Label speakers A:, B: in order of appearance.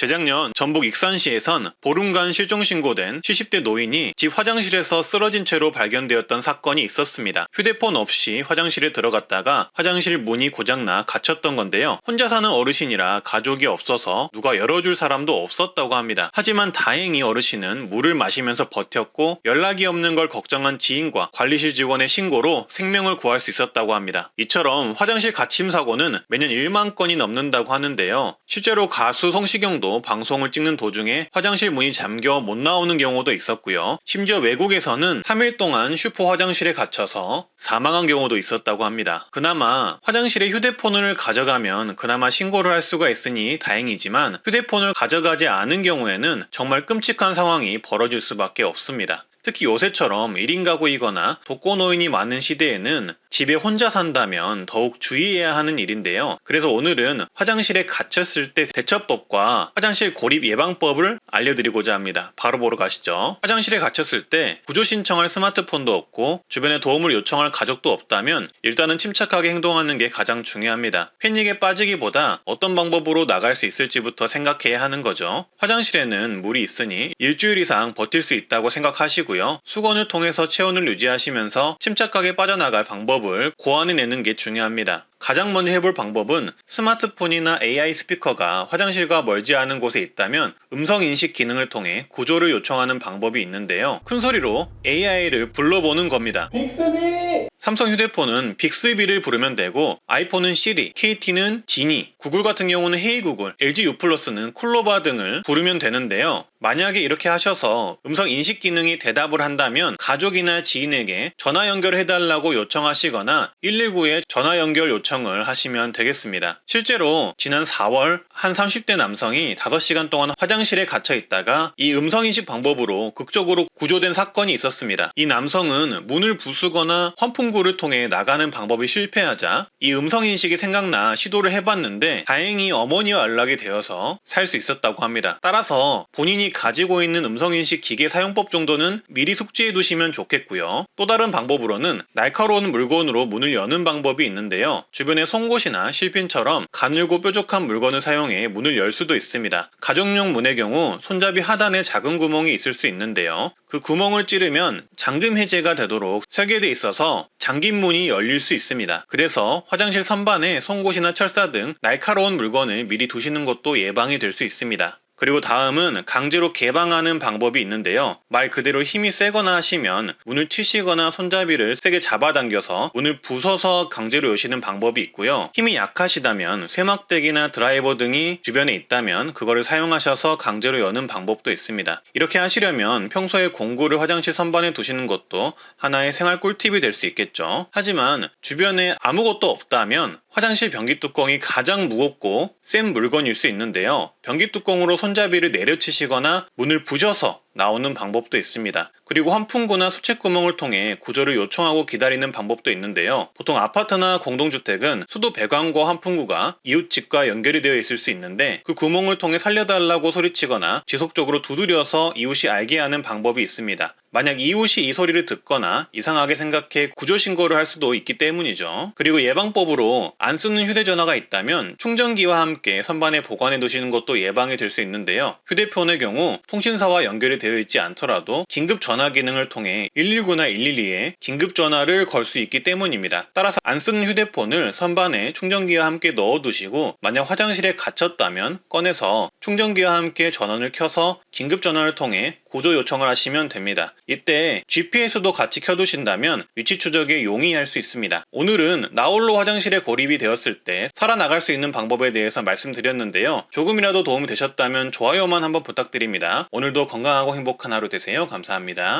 A: 재작년 전북 익산시에선 보름간 실종 신고된 70대 노인이 집 화장실에서 쓰러진 채로 발견되었던 사건이 있었습니다. 휴대폰 없이 화장실에 들어갔다가 화장실 문이 고장나 갇혔던 건데요. 혼자 사는 어르신이라 가족이 없어서 누가 열어줄 사람도 없었다고 합니다. 하지만 다행히 어르신은 물을 마시면서 버텼고 연락이 없는 걸 걱정한 지인과 관리실 직원의 신고로 생명을 구할 수 있었다고 합니다. 이처럼 화장실 갇힘 사고는 매년 1만 건이 넘는다고 하는데요. 실제로 가수 성시경도 방송을 찍는 도중에 화장실 문이 잠겨 못 나오는 경우도 있었고요. 심지어 외국에서는 3일 동안 슈퍼 화장실에 갇혀서 사망한 경우도 있었다고 합니다. 그나마 화장실에 휴대폰을 가져가면 그나마 신고를 할 수가 있으니 다행이지만 휴대폰을 가져가지 않은 경우에는 정말 끔찍한 상황이 벌어질 수밖에 없습니다. 특히 요새처럼 1인 가구이거나 독거노인이 많은 시대에는 집에 혼자 산다면 더욱 주의해야 하는 일인데요. 그래서 오늘은 화장실에 갇혔을 때 대처법과 화장실 고립 예방법을 알려드리고자 합니다. 바로 보러 가시죠. 화장실에 갇혔을 때 구조 신청할 스마트폰도 없고 주변에 도움을 요청할 가족도 없다면 일단은 침착하게 행동하는 게 가장 중요합니다. 패닉에 빠지기보다 어떤 방법으로 나갈 수 있을지부터 생각해야 하는 거죠. 화장실에는 물이 있으니 일주일 이상 버틸 수 있다고 생각하시고 수건을 통해서 체온을 유지하시면서 침착하게 빠져나갈 방법을 고안해내는 게 중요합니다. 가장 먼저 해볼 방법은 스마트폰이나 AI 스피커가 화장실과 멀지 않은 곳에 있다면 음성인식 기능을 통해 구조를 요청하는 방법이 있는데요. 큰 소리로 AI를 불러보는 겁니다. 빅스비! 삼성 휴대폰은 빅스비를 부르면 되고 아이폰은 시리, KT는 지니, 구글 같은 경우는 헤이 구글, LG U+는 쿨로바 등을 부르면 되는데요. 만약에 이렇게 하셔서 음성 인식 기능이 대답을 한다면 가족이나 지인에게 전화 연결해달라고 요청하시거나 119에 전화 연결 요청을 하시면 되겠습니다. 실제로 지난 4월 한 30대 남성이 5시간 동안 화장실에 갇혀 있다가 이 음성 인식 방법으로 극적으로 구조된 사건이 있었습니다. 이 남성은 문을 부수거나 환풍구를 통해 나가는 방법이 실패하자 이 음성 인식이 생각나 시도를 해봤는데 다행히 어머니와 연락이 되어서 살 수 있었다고 합니다. 따라서 본인이 가지고 있는 음성인식 기계 사용법 정도는 미리 숙지해 두시면 좋겠고요. 또 다른 방법으로는 날카로운 물건으로 문을 여는 방법이 있는데요. 주변에 송곳이나 실핀처럼 가늘고 뾰족한 물건을 사용해 문을 열 수도 있습니다. 가정용 문의 경우 손잡이 하단에 작은 구멍이 있을 수 있는데요. 그 구멍을 찌르면 잠금 해제가 되도록 설계되어 있어서 잠긴 문이 열릴 수 있습니다. 그래서 화장실 선반에 송곳이나 철사 등 날카로운 물건을 미리 두시는 것도 예방이 될 수 있습니다. 그리고 다음은 강제로 개방하는 방법이 있는데요. 말 그대로 힘이 세거나 하시면 문을 치시거나 손잡이를 세게 잡아당겨서 문을 부숴서 강제로 여시는 방법이 있고요. 힘이 약하시다면 쇠막대기나 드라이버 등이 주변에 있다면 그거를 사용하셔서 강제로 여는 방법도 있습니다. 이렇게 하시려면 평소에 공구를 화장실 선반에 두시는 것도 하나의 생활 꿀팁이 될 수 있겠죠. 하지만 주변에 아무것도 없다면 화장실 변기 뚜껑이 가장 무겁고 센 물건일 수 있는데요. 변기 뚜껑으로 손잡이를 내려치시거나 문을 부셔서 나오는 방법도 있습니다. 그리고 환풍구나 수채구멍을 통해 구조를 요청하고 기다리는 방법도 있는데요. 보통 아파트나 공동주택은 수도 배관과 환풍구가 이웃집과 연결이 되어 있을 수 있는데 그 구멍을 통해 살려달라고 소리치거나 지속적으로 두드려서 이웃이 알게 하는 방법이 있습니다. 만약 이웃이 이 소리를 듣거나 이상하게 생각해 구조신고를 할 수도 있기 때문이죠. 그리고 예방법으로 안 쓰는 휴대전화가 있다면 충전기와 함께 선반에 보관해 두시는 것도 예방이 될 수 있는데요. 휴대폰의 경우 통신사와 연결이 되어 있지 않더라도 긴급전화 기능을 통해 119나 112에 긴급전화를 걸 수 있기 때문입니다. 따라서 안 쓰는 휴대폰을 선반에 충전기와 함께 넣어두시고 만약 화장실에 갇혔다면 꺼내서 충전기와 함께 전원을 켜서 긴급전화를 통해 구조 요청을 하시면 됩니다. 이때 GPS도 같이 켜두신다면 위치 추적에 용이할 수 있습니다. 오늘은 나홀로 화장실에 고립이 되었을 때 살아나갈 수 있는 방법에 대해서 말씀드렸는데요. 조금이라도 도움이 되셨다면 좋아요만 한번 부탁드립니다. 오늘도 건강하고 행복한 하루 되세요. 감사합니다.